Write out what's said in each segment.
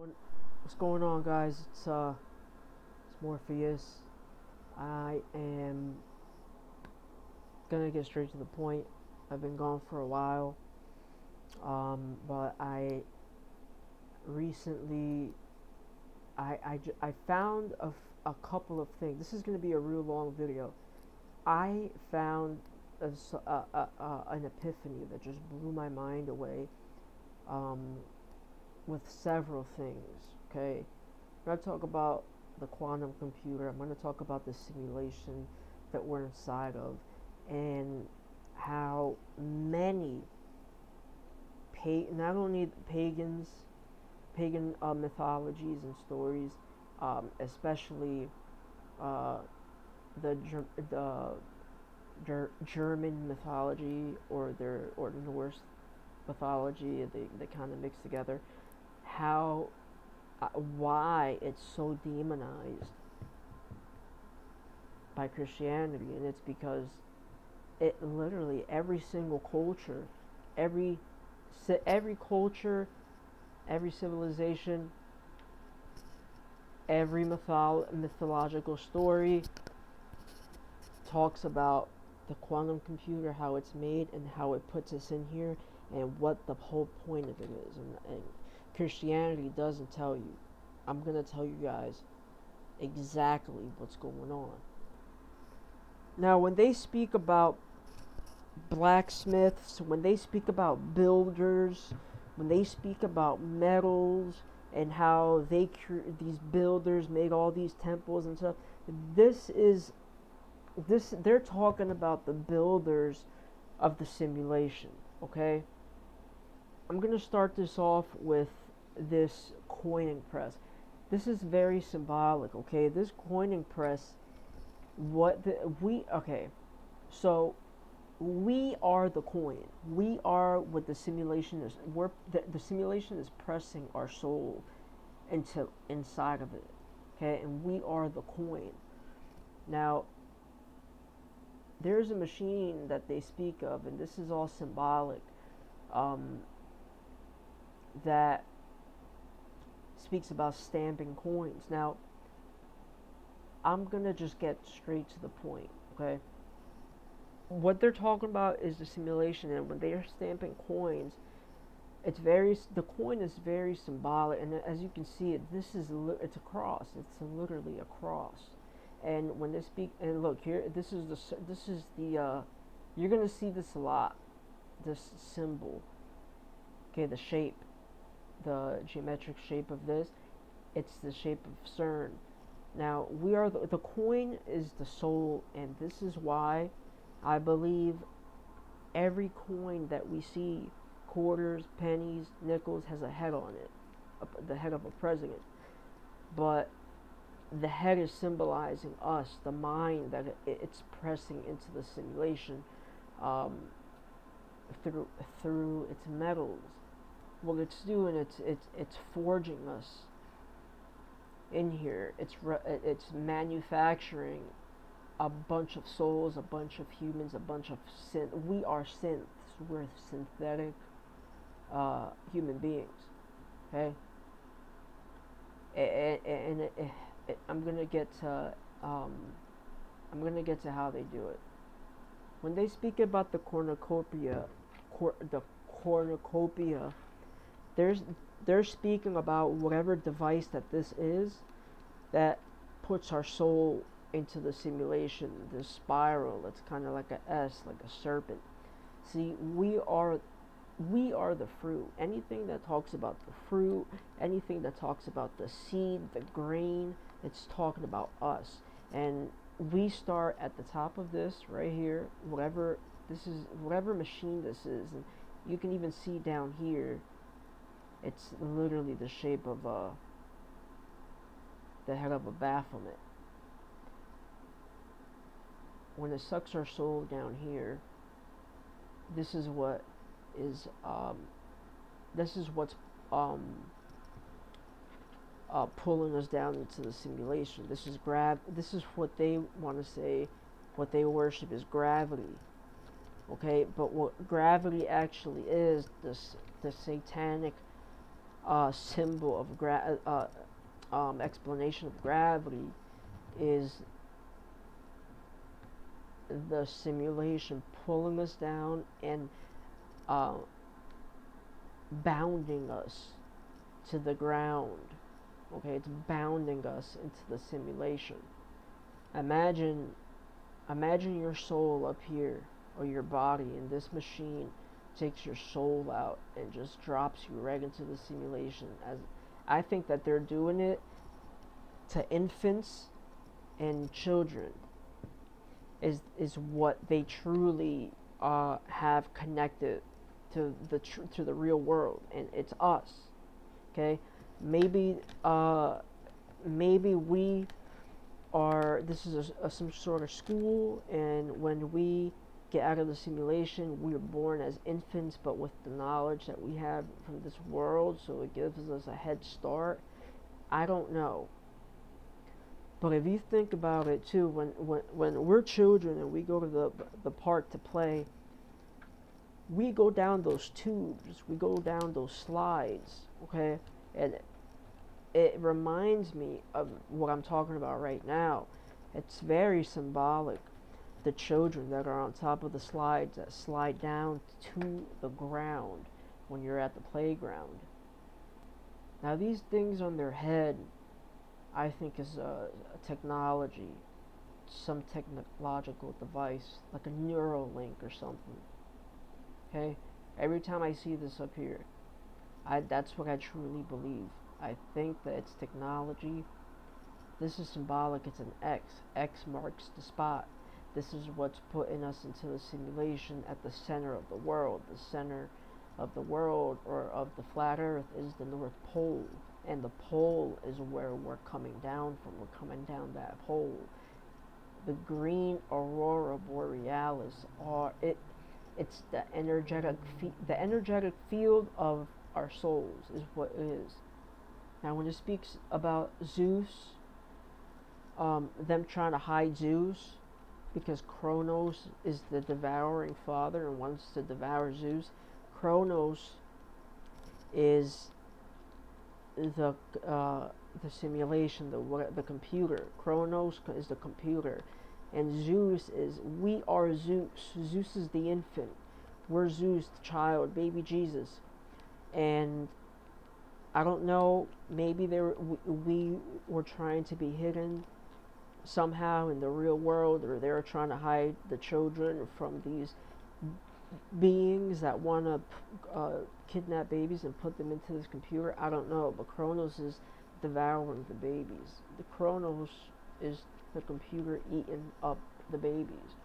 What's going on, guys? It's Morpheus. I am gonna get straight to the point. I've been gone for a while, but I recently I found a couple of things. This is gonna be a real long video. I found an epiphany that just blew my mind away. Um, with several things. Okay, I'm going to talk about the quantum computer. I'm going to talk about the simulation that we're inside of, and how many not only pagan mythologies and stories, especially uh, the German mythology or Norse mythology. They kind of mix together. How why it's so demonized by Christianity, and it's because it literally every single culture, every every culture, every civilization, every mythological story talks about the quantum computer, how it's made, and how it puts us in here, and what the whole point of it is. And Christianity doesn't tell you. I'm going to tell you guys exactly what's going on. Now, when they speak about blacksmiths, when they speak about builders, when they speak about metals and how these builders made all these temples and stuff, this is they're talking about the builders of the simulation. Okay, I'm gonna start this off with this coining press. This is very symbolic. Okay, this coining press, so we are the coin. We are what the simulation is. The simulation is pressing our soul into inside of it. Okay, and we are the coin. Now, there's a machine that they speak of, and this is all symbolic, that speaks about stamping coins. Now, I'm gonna just get straight to the point, okay? What they're talking about is the simulation, and when they are stamping coins, the coin is very symbolic, and as you can see, it's a cross. It's literally a cross. And when they speak, and look here, this is the you're gonna see this a lot. This symbol, okay, the shape, the geometric shape of this, it's the shape of CERN. Now, we are the coin is the soul, and this is why I believe every coin that we see, quarters, pennies, nickels, has a head on it, the head of a president. But the head is symbolizing us, the mind that it's pressing into the simulation, um, through its metals. What it's doing, it's forging us in here. It's manufacturing a bunch of souls, a bunch of humans, a bunch of we are synths. We're synthetic human beings. Okay, and I'm gonna get to how they do it. When they speak about the cornucopia, they're speaking about whatever device that this is that puts our soul into the simulation. This spiral, it's kind of like a S, like a serpent. See, we are the fruit. Anything that talks about the fruit, anything that talks about the seed, the grain, it's talking about us. And we start at the top of this right here, whatever machine this is, and you can even see down here, it's literally the shape of the head of a Baphomet. When it sucks our soul down here, this is what is this is what's pulling us down into the simulation. This is what they want to say. What they worship is gravity. Okay, but what gravity actually is, the satanic symbol of explanation of gravity is the simulation pulling us down and uh, bounding us to the ground. Okay, it's bounding us into the simulation. Imagine, imagine your soul up here, or your body, and this machine takes your soul out and just drops you right into the simulation. As I think that they're doing it to infants and children is what they truly have connected to the real world, and it's us. Okay, maybe maybe we are. This is some sort of school, and when we get out of the simulation, we are born as infants, but with the knowledge that we have from this world, so it gives us a head start. I don't know. But if you think about it too, when we're children and we go to the park to play, we go down those tubes, we go down those slides, okay? And it reminds me of what I'm talking about right now. It's very symbolic. The children that are on top of the slides that slide down to the ground when you're at the playground. Now these things on their head, I think, is a technology, some technological device, like a Neuralink or something. Okay? Every time I see this up here, that's what I truly believe. I think that it's technology. This is symbolic. It's an X. X marks the spot. This is what's putting us into the simulation at the center of the world. The center of the world, or of the flat earth, is the North Pole. And the pole is where we're coming down from. We're coming down that pole. The green aurora borealis it's the energetic field of our souls is what it is. Now when it speaks about Zeus, them trying to hide Zeus because Kronos is the devouring father and wants to devour Zeus. Kronos is the simulation, the computer. Kronos is the computer, and Zeus is, we are Zeus. Zeus is the infant. We're Zeus, the child, baby Jesus. And I don't know, maybe we were trying to be hidden somehow in the real world, or they're trying to hide the children from these beings that want to kidnap babies and put them into this computer. I don't know, but Kronos is devouring the babies. The Kronos is the computer eating up the babies.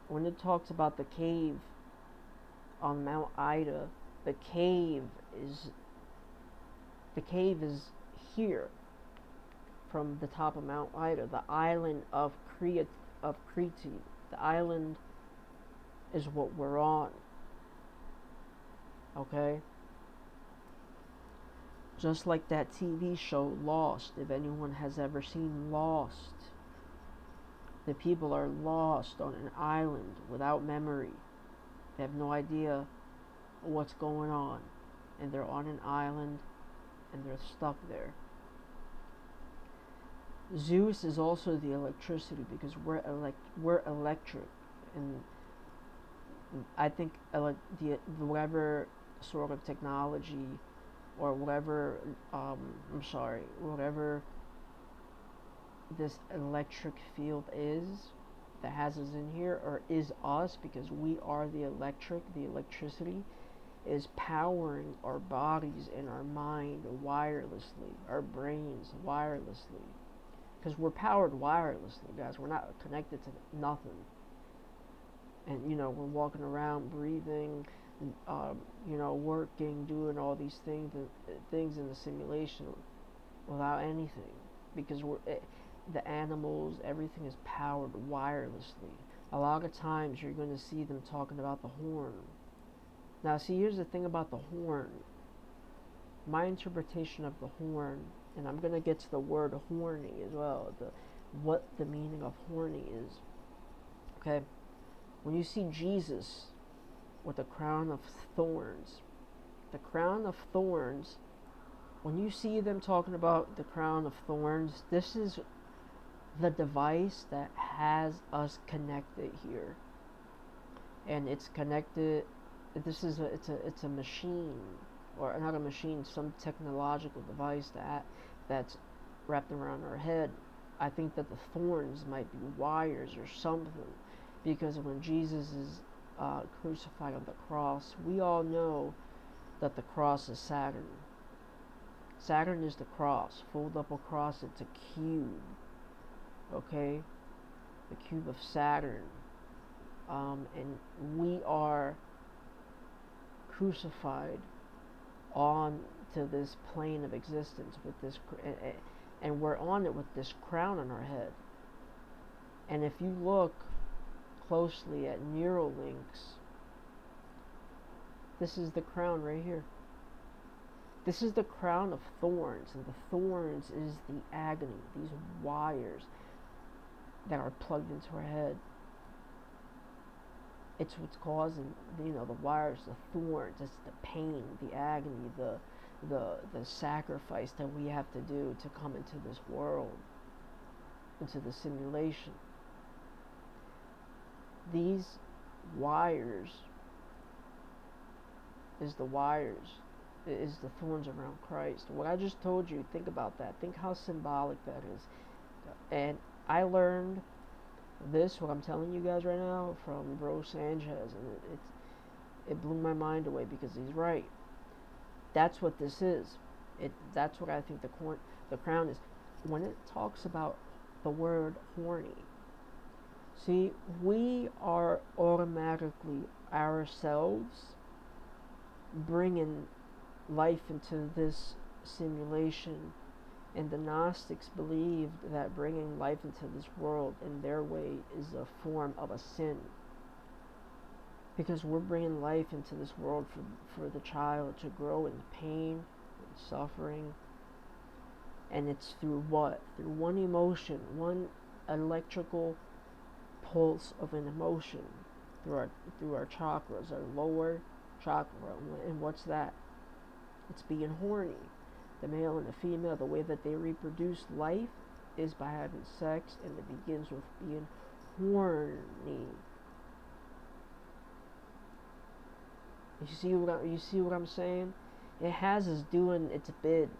When it talks about the cave on Mount Ida, the cave is here from the top of Mount Ida, the island of Crete. The island is what we're on. Okay? Just like that TV show Lost, if anyone has ever seen Lost, the people are lost on an island without memory. They have no idea what's going on, and they're on an island and they're stuck there. Zeus is also the electricity, because we're electric, and I think whatever sort of technology, or whatever whatever this electric field is that has us in here, or is us, because we are the electricity is powering our bodies and our mind wirelessly, our brains wirelessly. Because we're powered wirelessly, guys. We're not connected to nothing. And, we're walking around, breathing, working, doing all these things in the simulation without anything. Because the animals, everything is powered wirelessly. A lot of times you're going to see them talking about the horn. Now, see, here's the thing about the horn. My interpretation of the horn, and I'm going to get to the word horny as well, what the meaning of horny is. Okay? When you see Jesus with a crown of thorns, The crown of thorns, when you see them talking about the crown of thorns, this is the device that has us connected here. And it's connected, it's a machine, or not a machine, some technological device that's wrapped around our head. I think that the thorns might be wires or something, because when Jesus is crucified on the cross, we all know that the cross is Saturn. Saturn is the cross. Fold up across, it's a cube. Okay? The cube of Saturn. And we are crucified on to this plane of existence with this, and we're on it with this crown on our head. And if you look closely at Neuralinks, this is the crown right here. This is the crown of thorns, and the thorns is the agony, these wires that are plugged into our head. It's what's causing, the wires, the thorns. It's the pain, the agony, the sacrifice that we have to do to come into this world, into the simulation. These wires is the thorns around Christ. What I just told you, think about that. Think how symbolic that is. And I learned this, what I'm telling you guys right now, from Bro Sanchez, and it blew my mind away, because he's right. That's what this is. That's what I think the crown is. When it talks about the word horny, see, we are automatically ourselves bringing life into this simulation. And the Gnostics believed that bringing life into this world in their way is a form of a sin. Because we're bringing life into this world for the child to grow in pain and suffering. And it's through what? Through one emotion, one electrical pulse of an emotion. Through our chakras, our lower chakra. And what's that? It's being horny. The male and the female, the way that they reproduce life is by having sex, and it begins with being horny. You see what I'm saying? It has us doing its bid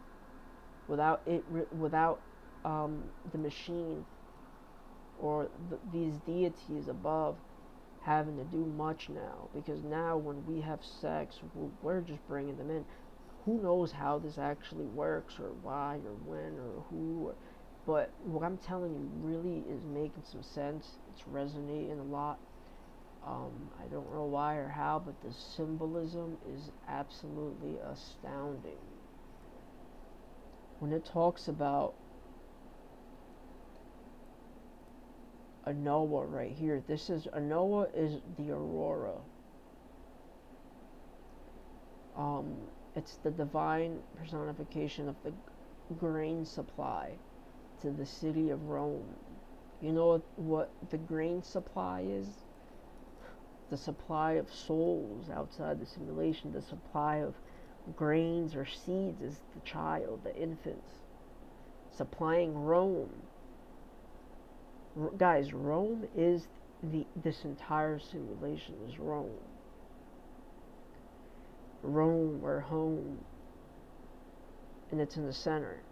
without the machine or these deities above having to do much now. Because now when we have sex, we're just bringing them in. Who knows how this actually works, or why, or when, or who, but what I'm telling you really is making some sense. It's resonating a lot. I don't know why or how, but the symbolism is absolutely astounding. When it talks about a Noah right here, a Noah is the aurora. It's the divine personification of the grain supply to the city of Rome. You know what the grain supply is? The supply of souls outside the simulation. The supply of grains or seeds is the child, the infants. Supplying Rome. Guys, Rome is this entire simulation is Rome. Rome, or home, and it's in the center.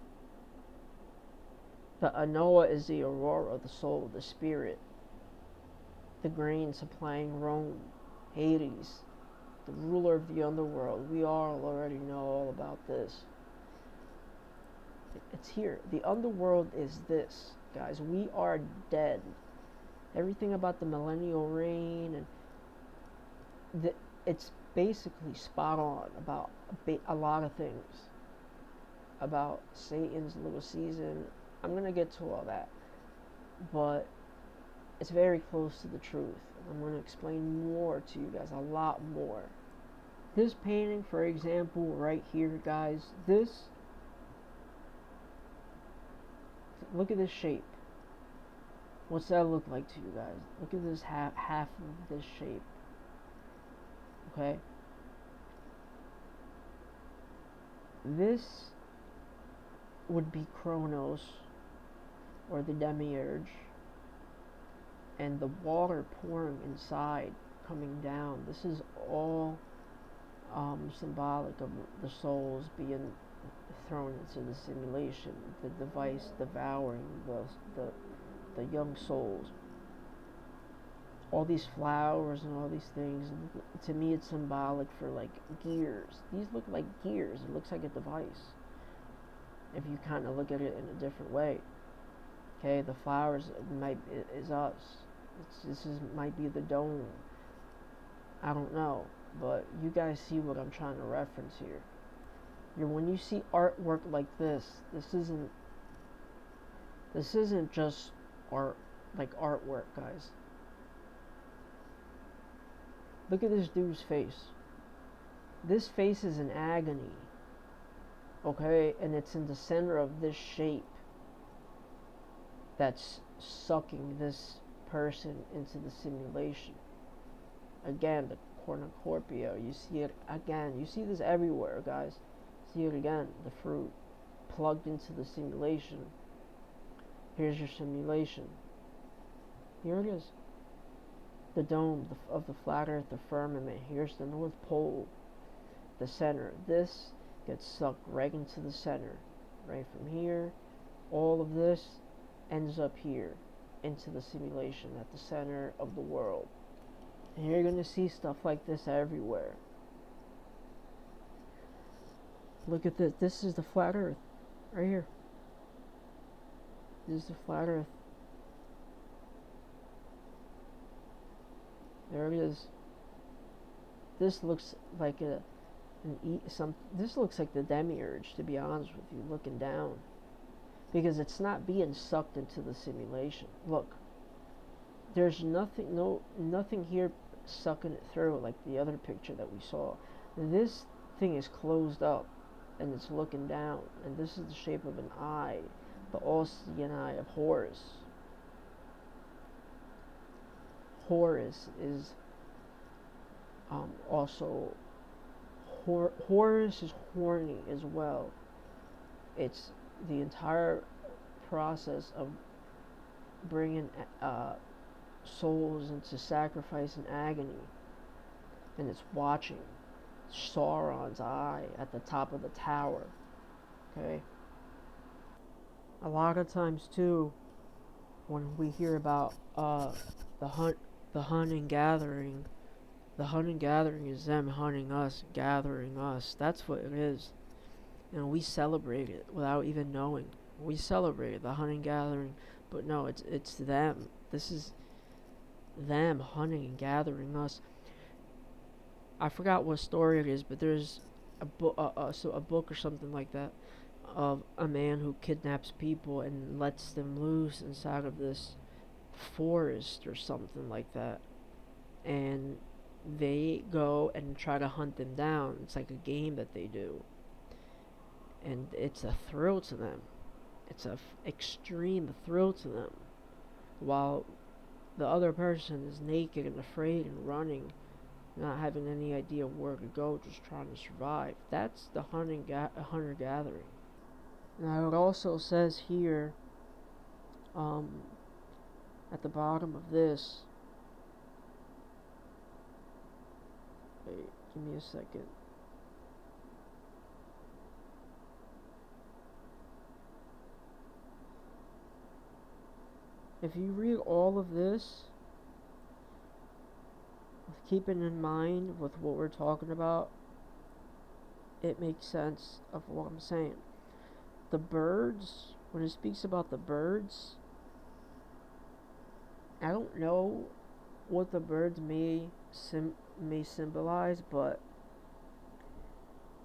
The Anoa is the aurora, the soul, the spirit. The grain supplying Rome, Hades, the ruler of the underworld. We all already know all about this. It's here. The underworld is this, guys. We are dead. Everything about the millennial reign, and it's basically spot on about a lot of things. About Satan's little season. I'm going to get to all that. But it's very close to the truth. I'm going to explain more to you guys, a lot more. This painting, for example, right here, guys, look at this shape. What's that look like to you guys? Look at this half of this shape. Okay? This would be Kronos, or the demiurge, and the water pouring inside, coming down. This is all symbolic of the souls being thrown into the simulation, the device devouring the young souls. All these flowers and all these things, to me it's symbolic for like gears. These look like gears. It looks like a device if you kind of look at it in a different way. Okay, the flowers is us. Might be the dome. I don't know, but you guys see what I'm trying to reference here. When you see artwork like this isn't just art, like artwork, guys. Look at this dude's face. This face is in agony. Okay, and it's in the center of this shape that's sucking this person into the simulation. Again, the cornucopia, you see it again. You see this everywhere, guys. See it again. The fruit plugged into the simulation. Here's your simulation. Here it is. The dome of the flat earth, the firmament. Here's the North Pole, the center. This gets sucked right into the center. Right from here, all of this ends up here, into the simulation, at the center of the world. And you're going to see stuff like this everywhere. Look at this. This is the flat earth. Right here. This is the flat earth. There it is. This looks like this looks like the demiurge, to be honest with you, looking down. Because it's not being sucked into the simulation. Look. There's nothing here sucking it through like the other picture that we saw. This thing is closed up and it's looking down, and this is the shape of an eye, the Austrian eye of Horus. Horus is also Horus is horny as well. It's the entire process of bringing souls into sacrifice and agony, and it's watching Sauron's eye at the top of the tower. Okay, a lot of times too, when we hear about the hunt and gathering, the hunt and gathering is them hunting us, gathering us. That's what it is, and we celebrate it without even knowing. We celebrate the hunt and gathering, but no, it's them. This is them hunting and gathering us. I forgot what story it is, but there's a book or something like that, of a man who kidnaps people and lets them loose inside of this forest or something like that, and they go and try to hunt them down. It's like a game that they do, and it's a thrill to them. It's a extreme thrill to them, while the other person is naked and afraid and running, not having any idea where to go, just trying to survive. That's the hunter-gathering. Now it also says here, at the bottom of this, wait, give me a second. If you read all of this, keeping in mind with what we're talking about, it makes sense of what I'm saying. The birds, when it speaks about the birds, I don't know what the birds may symbolize, but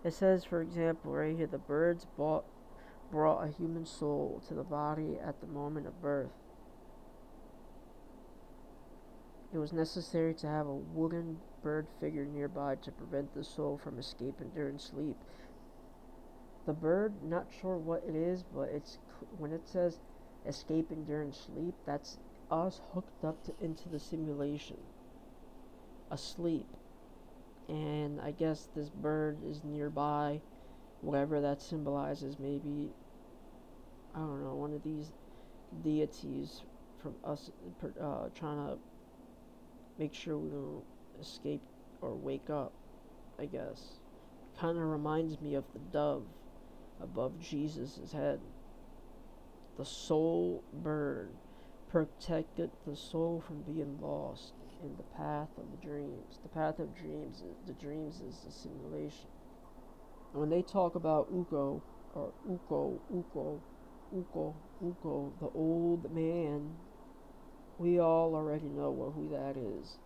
it says, for example, right here, the birds brought a human soul to the body at the moment of birth. It was necessary to have a wooden bird figure nearby to prevent the soul from escaping during sleep. The bird, not sure what it is, but when it says escaping during sleep, that's us hooked up into the simulation, asleep. And I guess this bird is nearby, whatever that symbolizes. Maybe, I don't know, one of these deities from us trying to make sure we don't escape or wake up, I guess. Kind of reminds me of the dove above Jesus' head. The soul bird protected the soul from being lost in the path of the dreams. The path of dreams, the dreams is the simulation. And when they talk about Uko, the old man, we all already know who that is.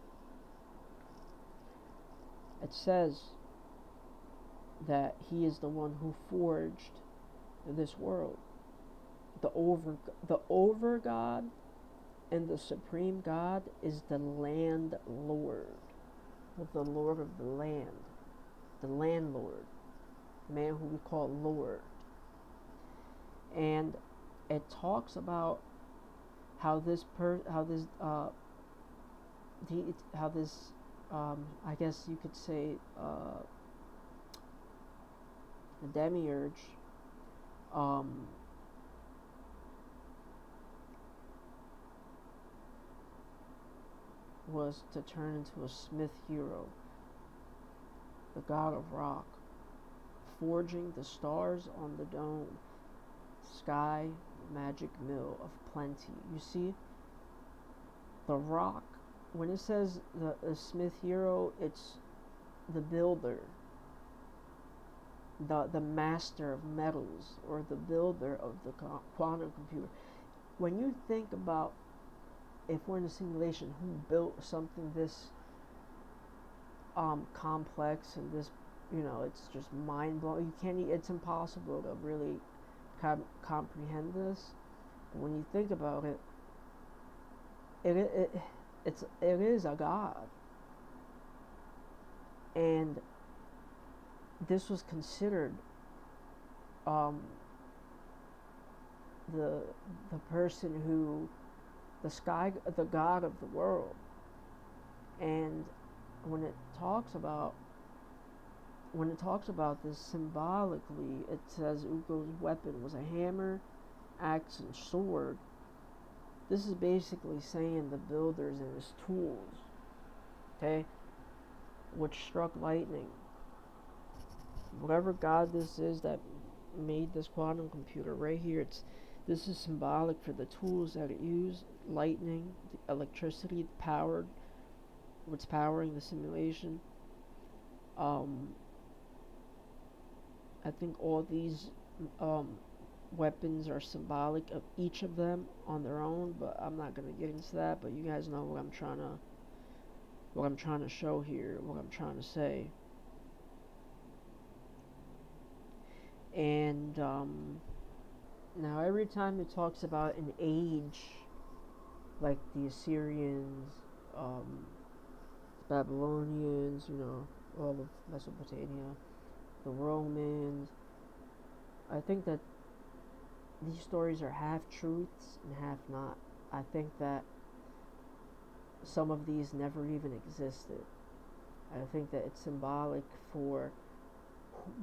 It says that he is the one who forged this world. The over God and the supreme God is the landlord, the Lord of the land, the landlord, the man who we call Lord. And it talks about how this I guess you could say the demiurge was to turn into a smith hero, the god of rock, forging the stars on the dome, sky, magic mill of plenty. You see, the rock, when it says the smith hero, it's the builder, the master of metals, or the builder of the quantum computer. When you think about, if we're in a simulation, who built something this complex and this, it's just mind blowing. You can't. It's impossible to really comprehend this. But when you think about it, it is a god, and this was considered the person who, the god of the world. And when it talks about this symbolically, it says Uko's weapon was a hammer, axe, and sword. This is basically saying the builders and his tools, okay, which struck lightning. Whatever god this is that made this quantum computer right here, this is symbolic for the tools that it used: lightning, the electricity, what's powering the simulation. I think all these weapons are symbolic of each of them on their own, but I'm not gonna get into that. But you guys know what I'm trying to show here, what I'm trying to say. And now every time it talks about an age, like the Assyrians, the Babylonians, all of Mesopotamia, the Romans, I think that these stories are half truths and half not. I think that some of these never even existed. I think that it's symbolic for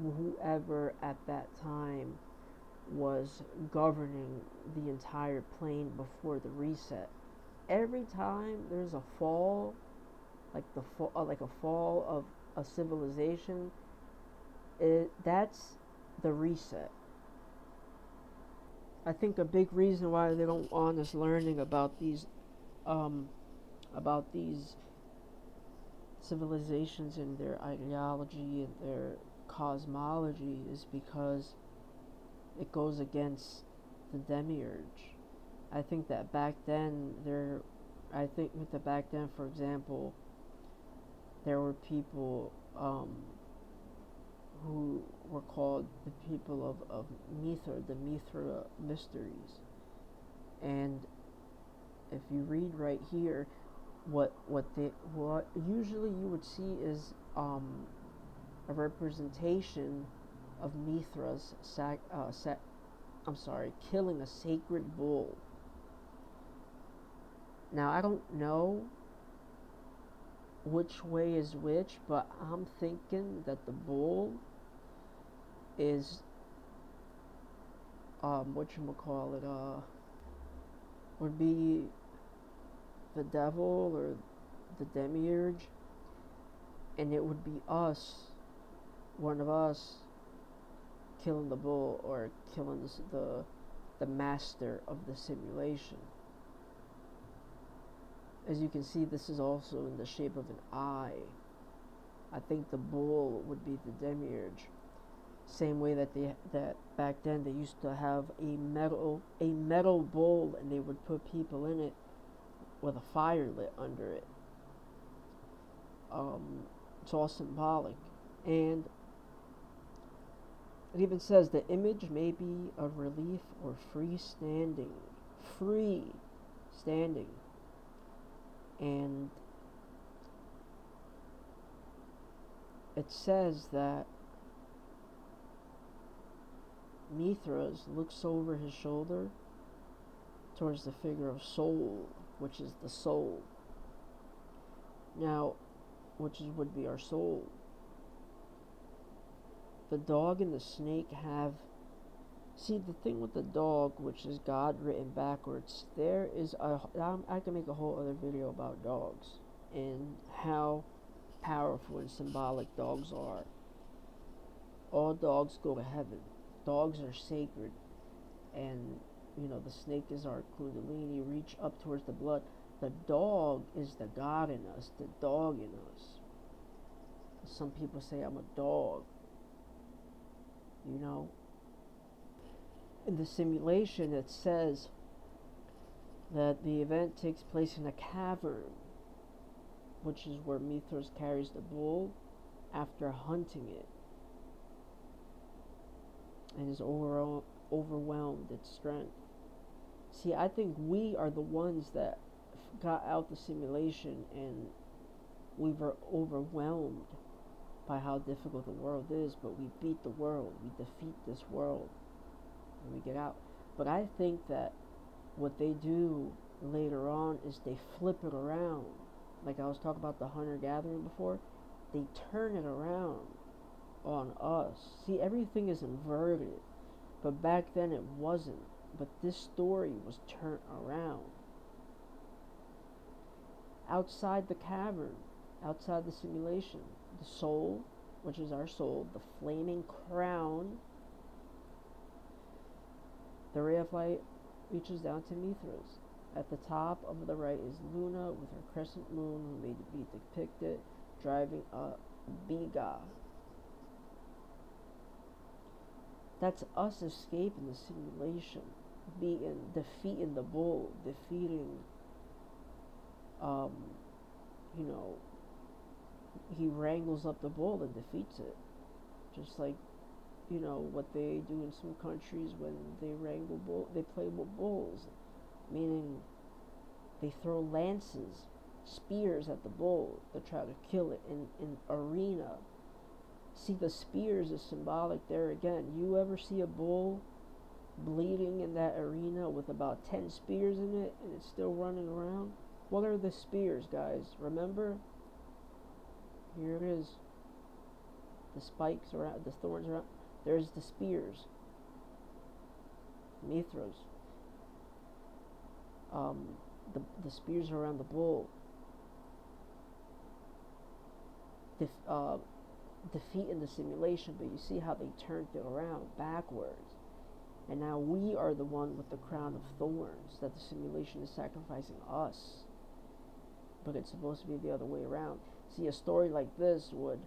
whoever at that time was governing the entire plane before the reset. Every time there's a fall, like a fall of a civilization, that's the reset. I think a big reason why they don't want us learning about these civilizations and their ideology and their cosmology is because it goes against the demiurge. I think that back then, for example, there were people who were called the people of Mithra, the Mithra mysteries. And if you read right here, what usually you would see is a representation of Mithra's killing a sacred bull. Now I don't know which way is which, but I'm thinking that the bull is whatchamacallit, would be the devil or the demiurge, and it would be us, one of us, killing the bull or killing the master of the simulation. As you can see, this is also in the shape of an eye. I think the bull would be the demiurge. Same way that that back then they used to have a metal bowl, and they would put people in it with a fire lit under it. It's all symbolic, and it even says the image may be a relief or freestanding, and it says that Mithras looks over his shoulder towards the figure of Soul, which is the soul. Now, would be our soul. The dog and the snake have... See, the thing with the dog, which is God written backwards, I can make a whole other video about dogs and how powerful and symbolic dogs are. All dogs go to heaven. Dogs are sacred, and the snake is our kundalini, reach up towards the blood. The dog is the God in us, the dog in us. Some people say I'm a dog. In the simulation, it says that the event takes place in a cavern, which is where Mithras carries the bull after hunting it, and is overwhelmed its strength. See, I think we are the ones that got out the simulation, and we were overwhelmed by how difficult the world is, but we beat the world. We defeat this world, and we get out. But I think that what they do later on is they flip it around. Like I was talking about the hunter-gathering before, they turn it around on us. See, everything is inverted, but back then it wasn't. But this story was turned around. Outside the cavern, outside the simulation, the soul, which is our soul, the flaming crown, the ray of light reaches down to Mithras. At the top of the right is Luna with her crescent moon, who may be depicted driving a biga. That's us escaping the simulation, defeating the bull, defeating, he wrangles up the bull and defeats it. Just like, what they do in some countries when they they play with bulls. Meaning, they throw lances, spears at the bull to try to kill it in arena. See, the spears is symbolic there again. You ever see a bull bleeding in that arena with about 10 spears in it and it's still running around? What are the spears, guys? Remember? Here it is. The spikes around, the thorns around. There's the spears. Mithras. The spears around the bull. Defeating the simulation, but you see how they turned it around backwards. And now we are the one with the crown of thorns, that the simulation is sacrificing us. But it's supposed to be the other way around. See, a story like this would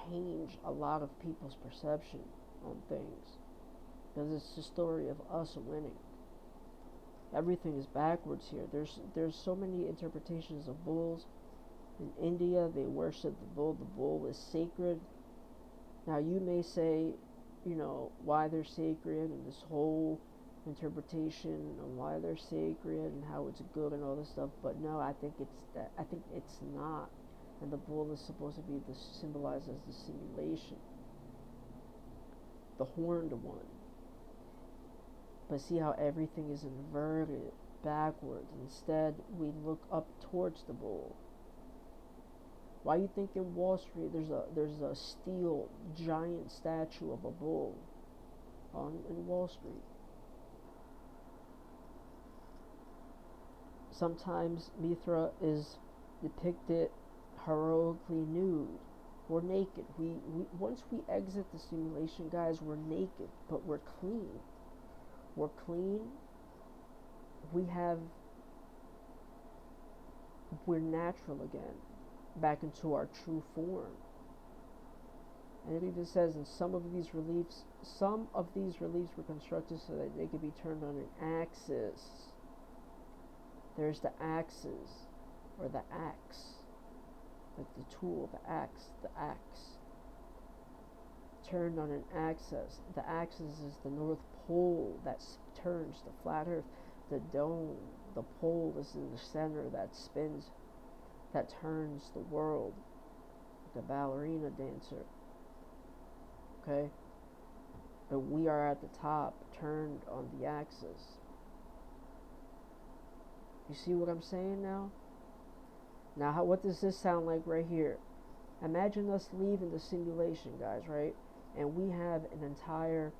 change a lot of people's perception on things, because it's the story of us winning. Everything is backwards here. There's so many interpretations of bulls. In India, they worship the bull. The bull is sacred. Now, you may say, why they're sacred, and this whole interpretation on why they're sacred and how it's good and all this stuff. But no, I think it's not. And the bull is supposed to be symbolized as the simulation, the horned one. But see how everything is inverted backwards. Instead, we look up towards the bull. Why you think in Wall Street there's a steel giant statue of a bull on in Wall Street? Sometimes Mithra is depicted heroically nude. We're naked. We once we exit the simulation, guys, we're naked, but we're clean. We're clean. We're natural again, back into our true form. And it even says in some of these reliefs were constructed so that they could be turned on an axis. There's the axes, or the axe, like the tool, the axe, turned on an axis. The axis is the North Pole that turns the flat Earth. The dome, the pole is in the center that spins, that turns the world, like a ballerina dancer. Okay? But we are at the top, turned on the axis. You see what I'm saying now? Now, what does this sound like right here? Imagine us leaving the simulation, guys, right? And we have an entire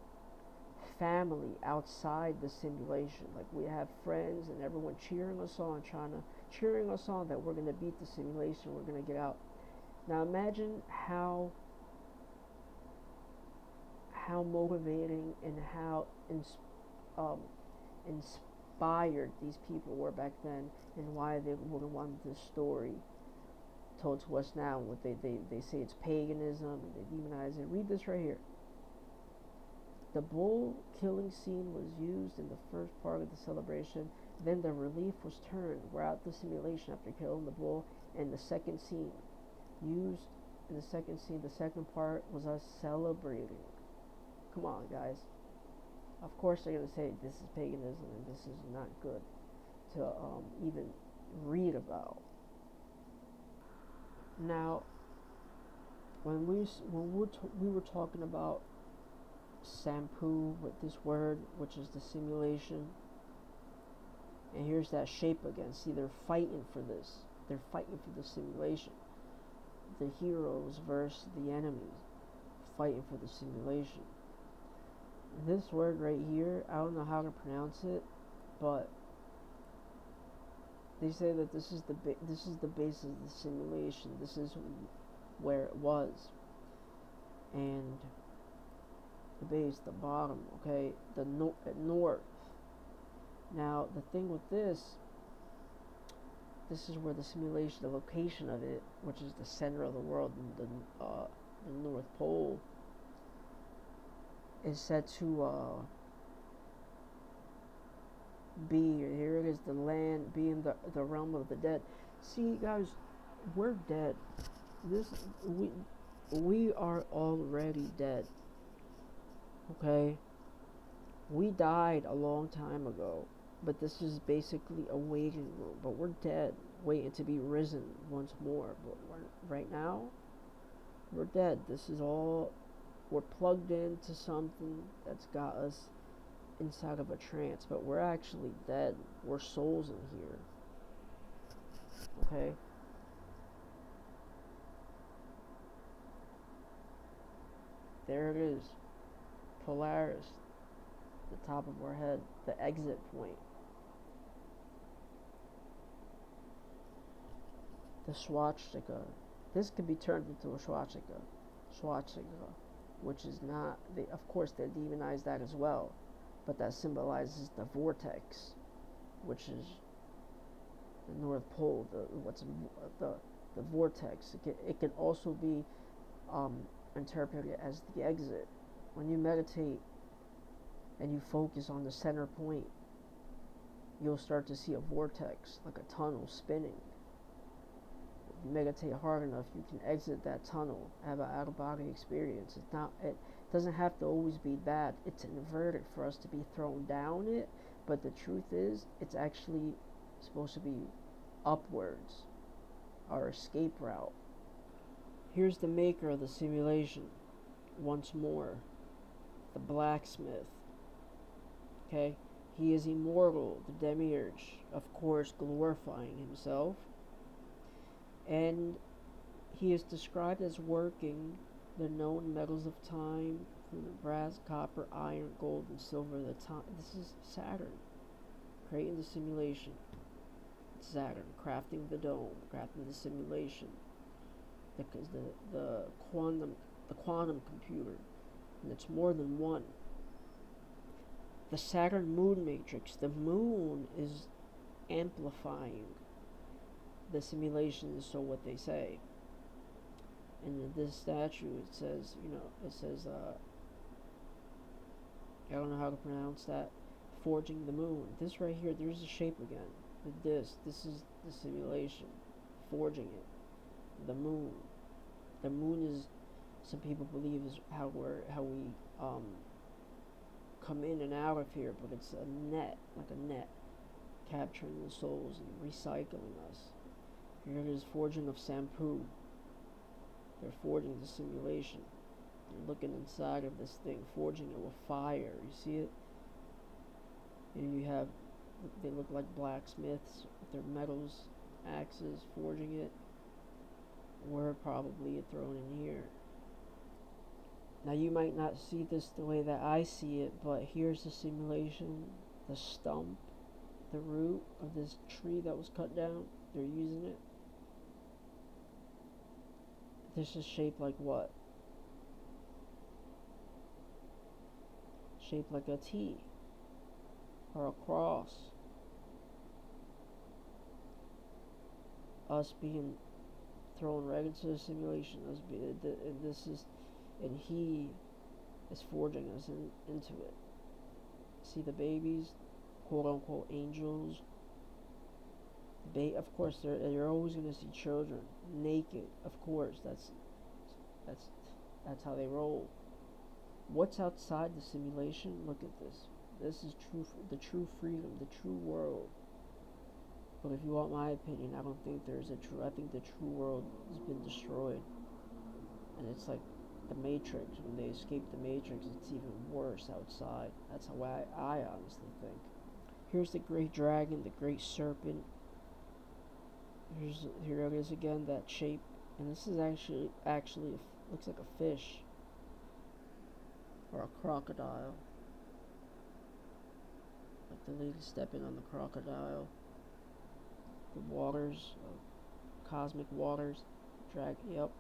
family outside the simulation. Like, we have friends and everyone cheering us on, that we're going to beat the simulation, we're going to get out. Now, imagine how motivating and how inspired these people were back then, and why they would have wanted this story told to us now. What they say it's paganism, and they demonize it. Read this right here. The bull killing scene was used in the first part of the celebration. Then the relief was turned throughout the simulation after killing the bull. And the second scene used in the second scene, the second part was us celebrating. Come on, guys. Of course they're going to say this is paganism and this is not good to even read about. Now, when we were talking about Sampu with this word, which is the simulation, and here's that shape again. See, they're fighting for this. They're fighting for the simulation. The heroes versus the enemies, fighting for the simulation. This word right here, I don't know how to pronounce it, but they say that this is the base of the simulation. This is where it was, and the base, the bottom. Okay, the north. Now the thing with this is where the simulation, the location of it, which is the center of the world, the North Pole, is said to be, here it is, the land being the realm of the dead. See, guys, we're dead. We are already dead. Okay? We died a long time ago, but this is basically a waiting room. But we're dead, waiting to be risen once more. But right now, we're dead. This is all, we're plugged into something that's got us inside of a trance, but we're actually dead. We're souls in here. Okay? There it is. Polaris. The top of our head. The exit point. The swastika. This could be turned into a swastika. Which is not, of course they demonize that as well. But that symbolizes the vortex, which is the North Pole, the vortex. It can also be interpreted as the exit. When you meditate and you focus on the center point, you'll start to see a vortex, like a tunnel spinning. If you meditate hard enough, you can exit that tunnel, have an out-of-body experience. It doesn't have to always be bad. It's inverted for us to be thrown down it, but the truth is, it's actually supposed to be upwards, our escape route. Here's the maker of the simulation, once more, the blacksmith. Okay? He is immortal, the demiurge, of course, glorifying himself. And He is described as working the known metals of time, from the brass, copper, iron, gold, and silver. This is Saturn, creating the simulation. Saturn, crafting the dome, crafting the simulation, the quantum computer, and it's more than one. The Saturn moon matrix. The moon is amplifying the simulation, so what they say. And in this statue, it says, I don't know how to pronounce that, forging the moon. This right here, there's a shape again. This is the simulation, forging it. The moon. The moon is, some people believe, is how we come in and out of here, but it's a net, like a net, capturing the souls and recycling us. Here it is, forging of Sampu. They're forging the simulation. They're looking inside of this thing, forging it with fire. You see it? And you have, they look like blacksmiths with their metals, axes, forging it. We're probably thrown in here. Now you might not see this the way that I see it, but here's the simulation, the stump, the root of this tree that was cut down. They're using it. This is shaped like what? Shaped like a T or a cross. Us being thrown right into the simulation. And he is forging us into it. See the babies, quote unquote angels. Of course, you're always going to see children naked. Of course, that's how they roll. What's outside the simulation? Look at this. This is the true freedom, the true world. But if you want my opinion, I don't think there's a true. I think the true world has been destroyed, and it's like the Matrix. When they escape the Matrix, it's even worse outside. That's how I honestly think. Here's the great dragon, the great serpent. Here it is again, that shape, and this is actually looks like a fish or a crocodile. Like the lady stepping on the crocodile. The waters, cosmic waters, yep.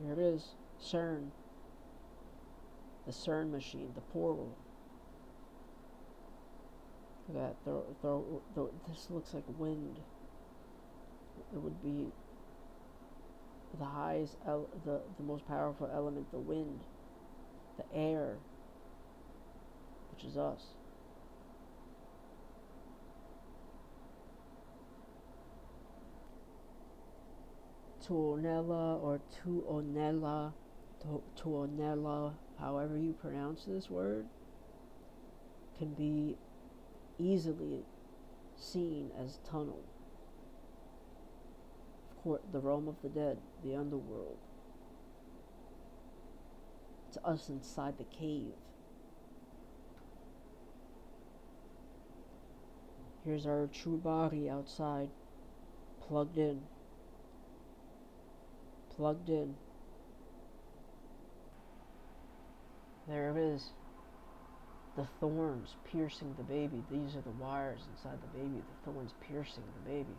Here it is, CERN. The CERN machine, the portal. Look at that, this looks like wind. It would be the highest, the most powerful element, the wind, the air, which is us. Tuonela or Tuonela, however you pronounce this word, can be easily seen as tunnel. Of course, the realm of the dead, the underworld. It's us inside the cave. Here's our true body outside, plugged in. Plugged in. There it is. The thorns piercing the baby. These are the wires inside the baby. The thorns piercing the baby.